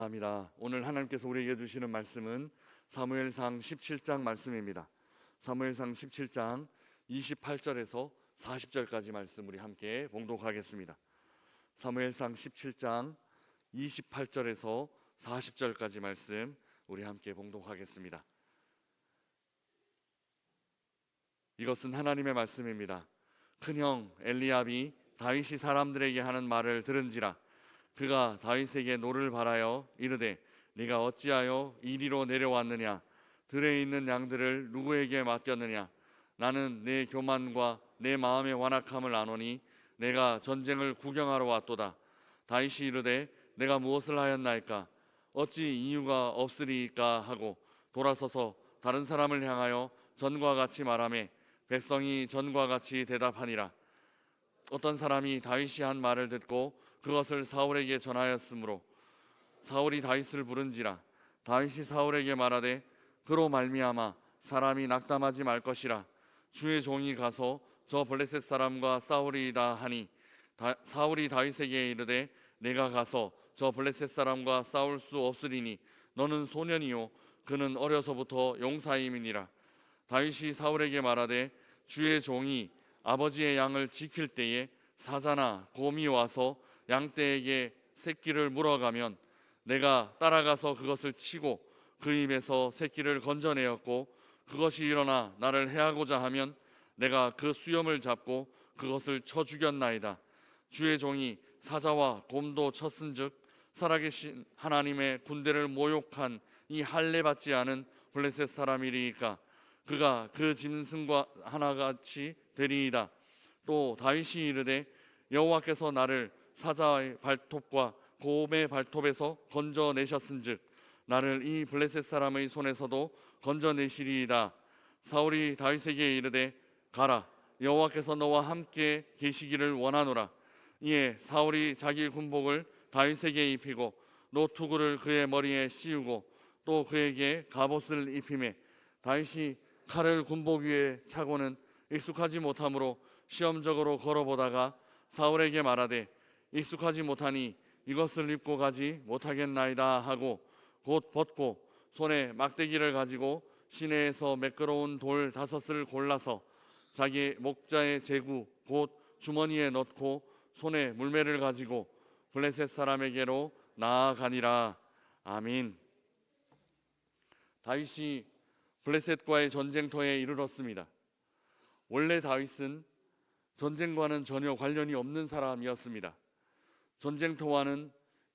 감사합니다. 오늘 하나님께서 우리에게 주시는 말씀은 사무엘상 17장 말씀입니다. 사무엘상 17장 28절에서 40절까지 말씀 우리 함께 봉독하겠습니다. 사무엘상 17장 28절에서 40절까지 말씀 우리 함께 봉독하겠습니다. 이것은 하나님의 말씀입니다. 큰형 엘리압이 다윗이 사람들에게 하는 말을 들은지라. 그가 다윗에게 노를 바라여 이르되 네가 어찌하여 이리로 내려왔느냐? 들에 있는 양들을 누구에게 맡겼느냐? 나는 내 교만과 내 마음의 완악함을 아노니 내가 전쟁을 구경하러 왔도다. 다윗이 이르되 내가 무엇을 하였나이까? 어찌 이유가 없으리이까 하고 돌아서서 다른 사람을 향하여 전과 같이 말하매 백성이 전과 같이 대답하니라. 어떤 사람이 다윗이 한 말을 듣고 그것을 사울에게 전하였으므로 사울이 다윗을 부른지라. 다윗이 사울에게 말하되 그로 말미암아 사람이 낙담하지 말 것이라. 주의 종이 가서 저 블레셋 사람과 싸우리이다 하니 사울이 다윗에게 이르되 내가 가서 저 블레셋 사람과 싸울 수 없으리니 너는 소년이요 그는 어려서부터 용사임이니라. 다윗이 사울에게 말하되 주의 종이 아버지의 양을 지킬 때에 사자나 곰이 와서 양떼에게 새끼를 물어가면 내가 따라가서 그것을 치고 그 입에서 새끼를 건져내었고 그것이 일어나 나를 해하고자 하면 내가 그 수염을 잡고 그것을 쳐 죽였나이다. 주의 종이 사자와 곰도 쳤은즉 살아계신 하나님의 군대를 모욕한 이 할례 받지 않은 블레셋 사람이리이까? 그가 그 짐승과 하나같이 되리이다. 또 다윗이 이르되 여호와께서 나를 사자의 발톱과 곰의 발톱에서 건져내셨은즉 나를 이 블레셋 사람의 손에서도 건져내시리이다. 사울이 다윗에게 이르되 가라, 여호와께서 너와 함께 계시기를 원하노라. 이에 사울이 자기 군복을 다윗에게 입히고 노투구를 그의 머리에 씌우고 또 그에게 갑옷을 입히매 다윗이 칼을 군복 위에 차고는 익숙하지 못하므로 시험적으로 걸어보다가 사울에게 말하되 익숙하지 못하니 이것을 입고 가지 못하겠나이다 하고 곧 벗고 손에 막대기를 가지고 시내에서 매끄러운 돌 5을 골라서 자기 목자의 제구 곧 주머니에 넣고 손에 물매를 가지고 블레셋 사람에게로 나아가니라. 아멘. 다윗이 블레셋과의 전쟁터에 이르렀습니다. 원래 다윗은 전쟁과는 전혀 관련이 없는 사람이었습니다. 전쟁터와는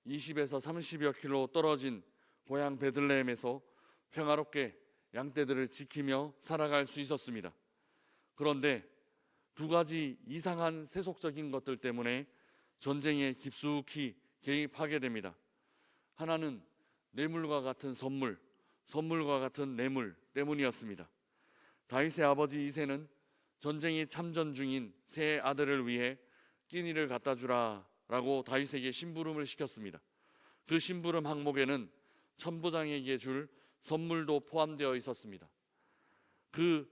20에서 30여 킬로 떨어진 고향 베들레헴에서 평화롭게 양떼들을 지키며 살아갈 수 있었습니다. 그런데 두 가지 이상한 세속적인 것들 때문에 전쟁에 깊숙이 개입하게 됩니다. 하나는 뇌물과 같은 선물, 선물과 같은 뇌물 때문이었습니다. 다윗의 아버지 이새는 전쟁이 참전 중인 세 아들을 위해 끼니를 갖다 주라 라고 다윗에게 심부름을 시켰습니다. 그 심부름 항목에는 천부장에게 줄 선물도 포함되어 있었습니다. 그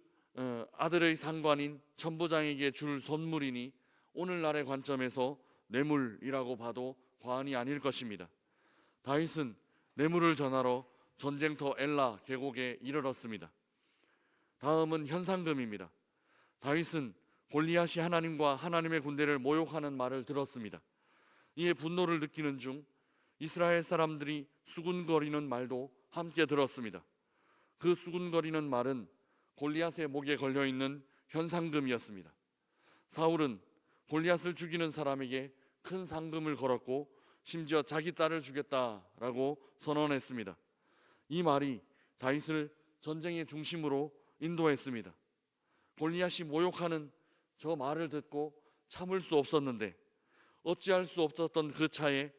아들의 상관인 천부장에게 줄 선물이니 오늘날의 관점에서 뇌물이라고 봐도 과언이 아닐 것입니다. 다윗은 뇌물을 전하러 전쟁터 엘라 계곡에 이르렀습니다. 다음은 현상금입니다. 다윗은 골리앗이 하나님과 하나님의 군대를 모욕하는 말을 들었습니다. 이에 분노를 느끼는 중 이스라엘 사람들이 수군거리는 말도 함께 들었습니다. 그 수군거리는 말은 골리앗의 목에 걸려있는 현상금이었습니다. 사울은 골리앗을 죽이는 사람에게 큰 상금을 걸었고 심지어 자기 딸을 주겠다라고 선언했습니다. 이 말이 다윗을 전쟁의 중심으로 인도했습니다. 골리앗이 모욕하는 저 말을 듣고 참을 수 없었는데 어찌할 수 없었던 그 차에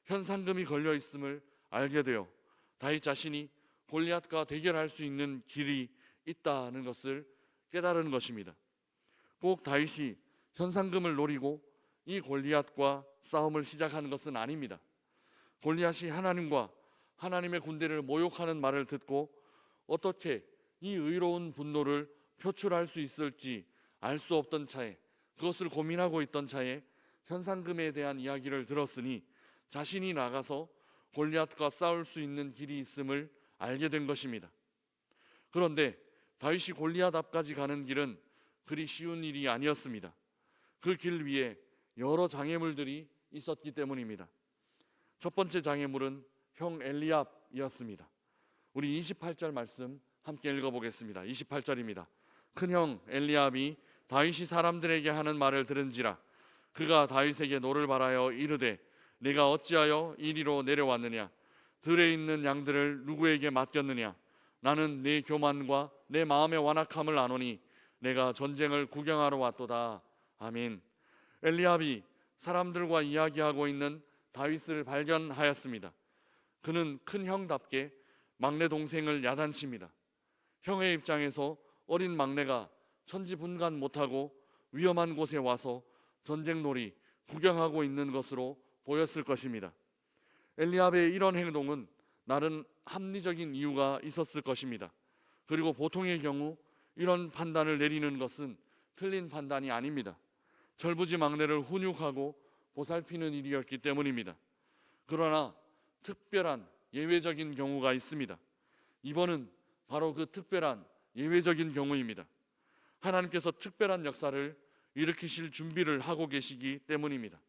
현상금이 걸려 있음을 알게 되어 다윗 자신이 골리앗과 대결할 수 있는 길이 있다는 것을 깨달은 것입니다. 꼭 다윗이 현상금을 노리고 이 골리앗과 싸움을 시작하는 것은 아닙니다. 골리앗이 하나님과 하나님의 군대를 모욕하는 말을 듣고 어떻게 이 의로운 분노를 표출할 수 있을지 알 수 없던 차에, 그것을 고민하고 있던 차에 현상금에 대한 이야기를 들었으니 자신이 나가서 골리앗과 싸울 수 있는 길이 있음을 알게 된 것입니다. 그런데 다윗이 골리앗 앞까지 가는 길은 그리 쉬운 일이 아니었습니다. 그 길 위에 여러 장애물들이 있었기 때문입니다. 첫 번째 장애물은 형 엘리압이었습니다. 우리 28절 말씀 함께 읽어보겠습니다. 28절입니다. 큰형 엘리압이 다윗이 사람들에게 하는 말을 들은지라 그가 다윗에게 노를 바라여 이르되 내가 어찌하여 이리로 내려왔느냐 들에 있는 양들을 누구에게 맡겼느냐 나는 내 교만과 내 마음의 완악함을 아노니 내가 전쟁을 구경하러 왔도다. 아멘. 엘리압이 사람들과 이야기하고 있는 다윗을 발견하였습니다. 그는 큰 형답게 막내 동생을 야단칩니다. 형의 입장에서 어린 막내가 천지분간 못하고 위험한 곳에 와서 전쟁놀이 구경하고 있는 것으로 보였을 것입니다. 엘리압의 이런 행동은 나름 합리적인 이유가 있었을 것입니다. 그리고 보통의 경우 이런 판단을 내리는 것은 틀린 판단이 아닙니다. 철부지 막내를 훈육하고 보살피는 일이었기 때문입니다. 그러나 특별한 예외적인 경우가 있습니다. 이번은 바로 그 특별한 예외적인 경우입니다. 하나님께서 특별한 역사를 일으키실 준비를 하고 계시기 때문입니다.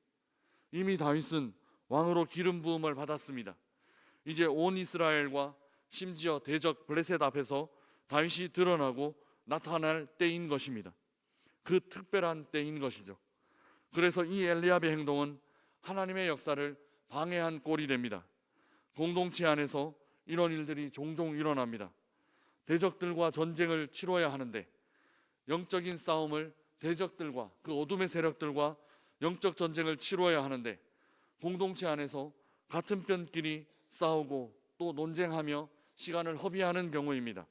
이미 다윗은 왕으로 기름 부음을 받았습니다. 이제 온 이스라엘과 심지어 대적 블레셋 앞에서 다윗이 드러나고 나타날 때인 것입니다. 그 특별한 때인 것이죠. 그래서 이 엘리압의 행동은 하나님의 역사를 방해한 꼴이 됩니다. 공동체 안에서 이런 일들이 종종 일어납니다. 대적들과 전쟁을 치러야 하는데 영적인 싸움을 대적들과 그 어둠의 세력들과 영적 전쟁을 치러야 하는데 공동체 안에서 같은 편끼리 싸우고 또 논쟁하며 시간을 허비하는 경우입니다.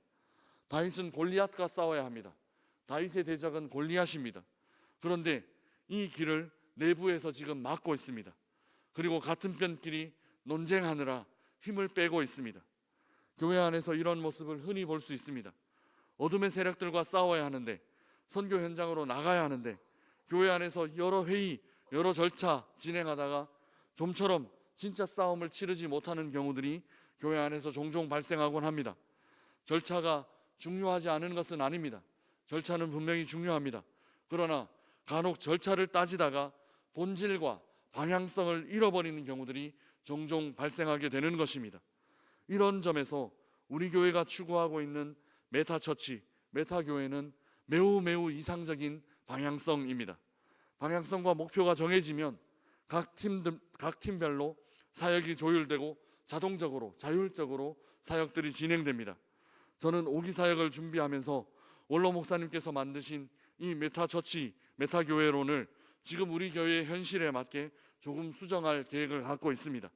다윗은 골리앗과 싸워야 합니다. 다윗의 대적은 골리앗입니다. 그런데 이 길을 내부에서 지금 막고 있습니다. 그리고 같은 편끼리 논쟁하느라 힘을 빼고 있습니다. 교회 안에서 이런 모습을 흔히 볼 수 있습니다. 어둠의 세력들과 싸워야 하는데 선교 현장으로 나가야 하는데 교회 안에서 여러 회의, 여러 절차 진행하다가 좀처럼 진짜 싸움을 치르지 못하는 경우들이 교회 안에서 종종 발생하곤 합니다. 절차가 중요하지 않은 것은 아닙니다. 절차는 분명히 중요합니다. 그러나 간혹 절차를 따지다가 본질과 방향성을 잃어버리는 경우들이 종종 발생하게 되는 것입니다. 이런 점에서 우리 교회가 추구하고 있는 메타처치, 메타교회는 매우 이상적인 방향성입니다. 방향성과 목표가 정해지면 각 팀별로 사역이 조율되고 자동적으로 자율적으로 사역들이 진행됩니다. 저는 5기 사역을 준비하면서 원로 목사님께서 만드신 이 메타처치, 메타교회론을 지금 우리 교회의 현실에 맞게 조금 수정할 계획을 갖고 있습니다.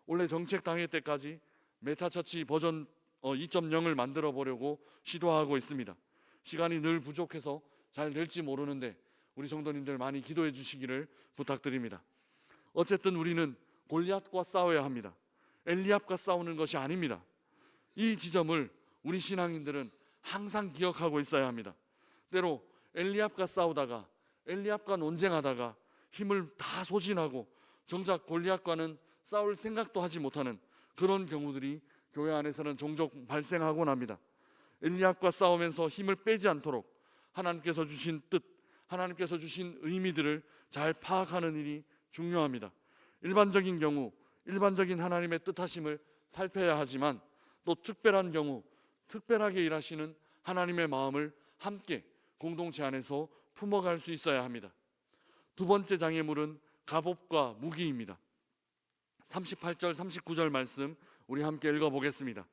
원래 정책 당회 때까지 메타처치 버전 2.0을 만들어 보려고 시도하고 있습니다. 시간이 늘 부족해서 잘 될지 모르는데 우리 성도님들 많이 기도해 주시기를 부탁드립니다. 어쨌든 우리는 골리앗과 싸워야 합니다. 엘리압과 싸우는 것이 아닙니다. 이 지점을 우리 신앙인들은 항상 기억하고 있어야 합니다. 때로 엘리압과 싸우다가 엘리압과 논쟁하다가 힘을 다 소진하고 정작 골리앗과는 싸울 생각도 하지 못하는 그런 경우들이 교회 안에서는 종종 발생하곤 합니다. 엘리압과 싸우면서 힘을 빼지 않도록 하나님께서 주신 뜻, 하나님께서 주신 의미들을 잘 파악하는 일이 중요합니다. 일반적인 경우, 일반적인 하나님의 뜻하심을 살펴야 하지만 또 특별한 경우, 특별하게 일하시는 하나님의 마음을 함께 공동체 안에서 품어갈 수 있어야 합니다. 두 번째 장애물은 갑옷과 무기입니다. 38절, 39절 말씀 우리 함께 읽어보겠습니다.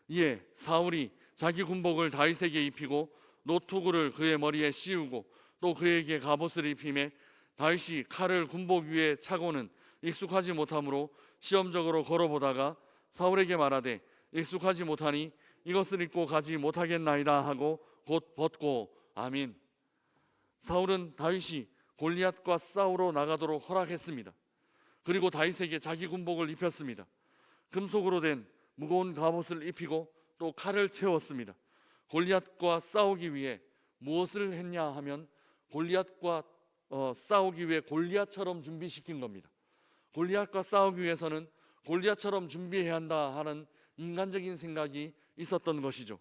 이에 사울이 자기 군복을 다윗에게 입히고 노투구를 그의 머리에 씌우고 또 그에게 갑옷을 입히매 다윗이 칼을 군복 위에 차고는 익숙하지 못하므로 시험적으로 걸어보다가 사울에게 말하되 익숙하지 못하니 이것을 입고 가지 못하겠나이다 하고 곧 벗고 아멘. 사울은 다윗이 골리앗과 싸우러 나가도록 허락했습니다. 그리고 다윗에게 자기 군복을 입혔습니다. 금속으로 된 무거운 갑옷을 입히고 또 칼을 채웠습니다. 골리앗과 싸우기 위해 무엇을 했냐 하면 골리앗과 싸우기 위해 골리앗처럼 준비시킨 겁니다. 골리앗과 싸우기 위해서는 골리앗처럼 준비해야 한다 하는 인간적인 생각이 있었던 것이죠.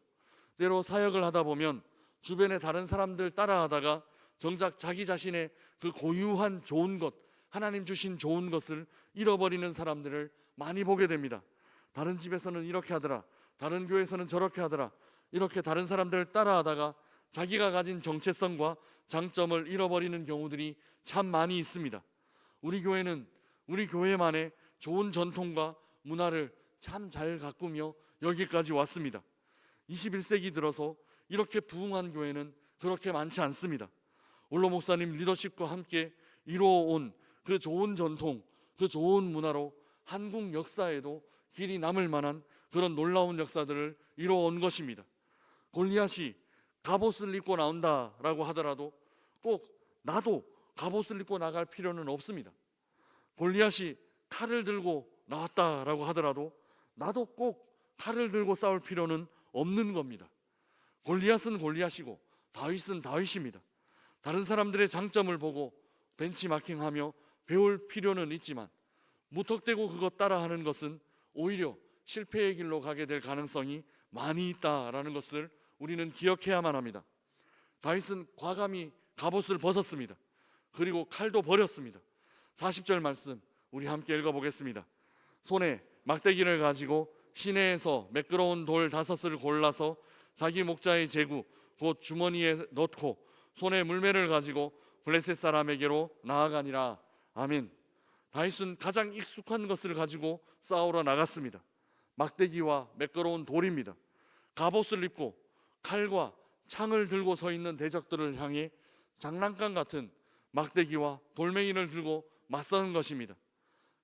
때로 사역을 하다 보면 주변의 다른 사람들 따라하다가 정작 자기 자신의 그 고유한 좋은 것, 하나님 주신 좋은 것을 잃어버리는 사람들을 많이 보게 됩니다. 다른 집에서는 이렇게 하더라, 다른 교회에서는 저렇게 하더라, 이렇게 다른 사람들을 따라하다가 자기가 가진 정체성과 장점을 잃어버리는 경우들이 참 많이 있습니다. 우리 교회는 우리 교회만의 좋은 전통과 문화를 참 잘 가꾸며 여기까지 왔습니다. 21세기 들어서 이렇게 부흥한 교회는 그렇게 많지 않습니다. 올로 목사님 리더십과 함께 이루어온 그 좋은 전통, 그 좋은 문화로 한국 역사에도 길이 남을 만한 그런 놀라운 역사들을 이루어온 것입니다. 골리앗이 갑옷을 입고 나온다라고 하더라도 꼭 나도 갑옷을 입고 나갈 필요는 없습니다. 골리앗이 칼을 들고 나왔다라고 하더라도 나도 꼭 칼을 들고 싸울 필요는 없는 겁니다. 골리앗은 골리앗이고 다윗은 다윗입니다. 다른 사람들의 장점을 보고 벤치마킹하며 배울 필요는 있지만 무턱대고 그것 따라하는 것은 오히려 실패의 길로 가게 될 가능성이 많이 있다라는 것을 우리는 기억해야만 합니다. 다윗은 과감히 갑옷을 벗었습니다. 그리고 칼도 버렸습니다. 40절 말씀 우리 함께 읽어보겠습니다. 손에 막대기를 가지고 시내에서 매끄러운 돌 5을 골라서 자기 목자의 제구 곧 주머니에 넣고 손에 물매를 가지고 블레셋 사람에게로 나아가니라. 아멘. 다윗은 가장 익숙한 것을 가지고 싸우러 나갔습니다. 막대기와 매끄러운 돌입니다. 갑옷을 입고 칼과 창을 들고 서 있는 대적들을 향해 장난감 같은 막대기와 돌멩이를 들고 맞서는 것입니다.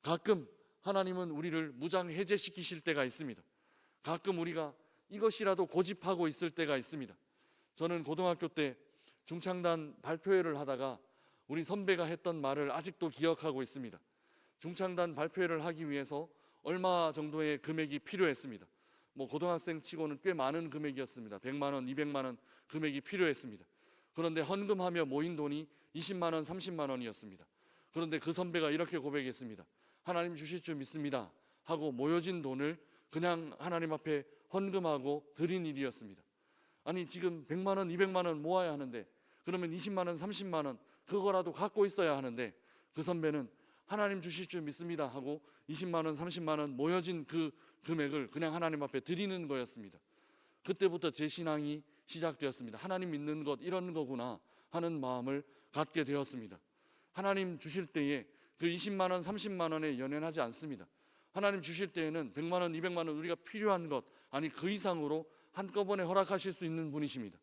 가끔 하나님은 우리를 무장해제시키실 때가 있습니다. 가끔 우리가 이것이라도 고집하고 있을 때가 있습니다. 저는 고등학교 때 중창단 발표회를 하다가 우리 선배가 했던 말을 아직도 기억하고 있습니다. 중창단 발표회를 하기 위해서 얼마 정도의 금액이 필요했습니다. 고등학생 치고는 꽤 많은 금액이었습니다. 100만 원, 200만 원 금액이 필요했습니다. 그런데 헌금하며 모인 돈이 20만 원, 30만 원이었습니다. 그런데 그 선배가 이렇게 고백했습니다. 하나님 주실 줄 믿습니다 하고 모여진 돈을 그냥 하나님 앞에 헌금하고 드린 일이었습니다. 아니 지금 100만 원, 200만 원 모아야 하는데 그러면 20만 원, 30만 원 그거라도 갖고 있어야 하는데 그 선배는 하나님 주실 줄 믿습니다 하고 20만 원, 30만 원 모여진 그 금액을 그냥 하나님 앞에 드리는 거였습니다. 그때부터 제 신앙이 시작되었습니다. 하나님 믿는 것 이런 거구나 하는 마음을 갖게 되었습니다. 하나님 주실 때에 그 20만 원, 30만 원에 연연하지 않습니다. 하나님 주실 때에는 100만 원, 200만 원 우리가 필요한 것 아니 그 이상으로 한꺼번에 허락하실 수 있는 분이십니다.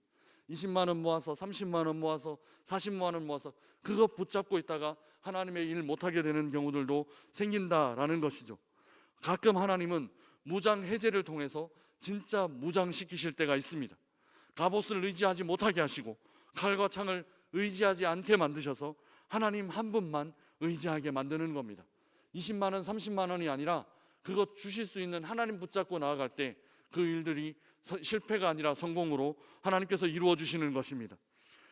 20만 원 모아서 30만 원 모아서 40만 원 모아서 그것 붙잡고 있다가 하나님의 일 못하게 되는 경우들도 생긴다라는 것이죠. 가끔 하나님은 무장 해제를 통해서 진짜 무장시키실 때가 있습니다. 갑옷을 의지하지 못하게 하시고 칼과 창을 의지하지 않게 만드셔서 하나님 한 분만 의지하게 만드는 겁니다. 20만 원, 30만 원이 아니라 그것 주실 수 있는 하나님 붙잡고 나아갈 때 그 일들이 실패가 아니라 성공으로 하나님께서 이루어 주시는 것입니다.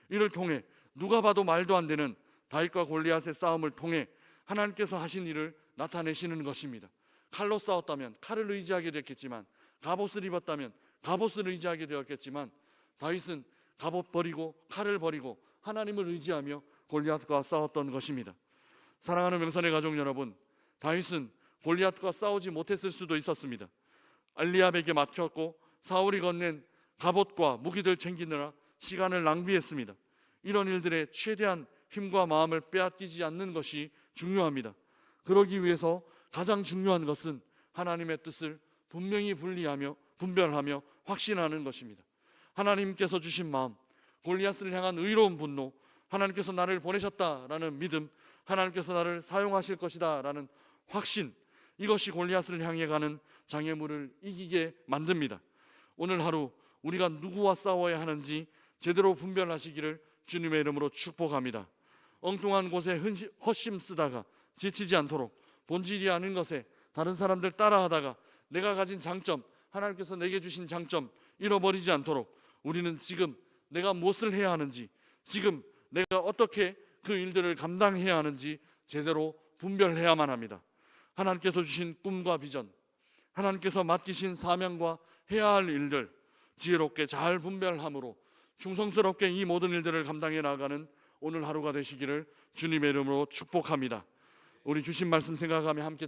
이를 통해 누가 봐도 말도 안 되는 다윗과 골리앗의 싸움을 통해 하나님께서 하신 일을 나타내시는 것입니다. 칼로 싸웠다면 칼을 의지하게 됐겠지만, 갑옷을 입었다면 갑옷을 의지하게 되었겠지만, 다윗은 갑옷 버리고 칼을 버리고 하나님을 의지하며 골리앗과 싸웠던 것입니다. 사랑하는 명선의 가족 여러분, 다윗은 골리앗과 싸우지 못했을 수도 있었습니다. 엘리압에게 맡겼고 사울이 건넨 갑옷과 무기들 챙기느라 시간을 낭비했습니다. 이런 일들에 최대한 힘과 마음을 빼앗기지 않는 것이 중요합니다. 그러기 위해서 가장 중요한 것은 하나님의 뜻을 분명히 분별하며 확신하는 것입니다. 하나님께서 주신 마음, 골리앗을 향한 의로운 분노, 하나님께서 나를 보내셨다라는 믿음, 하나님께서 나를 사용하실 것이다 라는 확신, 이것이 골리앗을 향해 가는 장애물을 이기게 만듭니다. 오늘 하루 우리가 누구와 싸워야 하는지 제대로 분별하시기를 주님의 이름으로 축복합니다. 엉뚱한 곳에 헛심 쓰다가 지치지 않도록, 본질이 아닌 것에 다른 사람들 따라하다가 내가 가진 장점, 하나님께서 내게 주신 장점 잃어버리지 않도록 우리는 지금 내가 무엇을 해야 하는지, 지금 내가 어떻게 그 일들을 감당해야 하는지 제대로 분별해야만 합니다. 하나님께서 주신 꿈과 비전, 하나님께서 맡기신 사명과 해야 할 일들 지혜롭게 잘 분별함으로 충성스럽게 이 모든 일들을 감당해 나가는 오늘 하루가 되시기를 주님의 이름으로 축복합니다. 우리 주신 말씀 생각하며 함께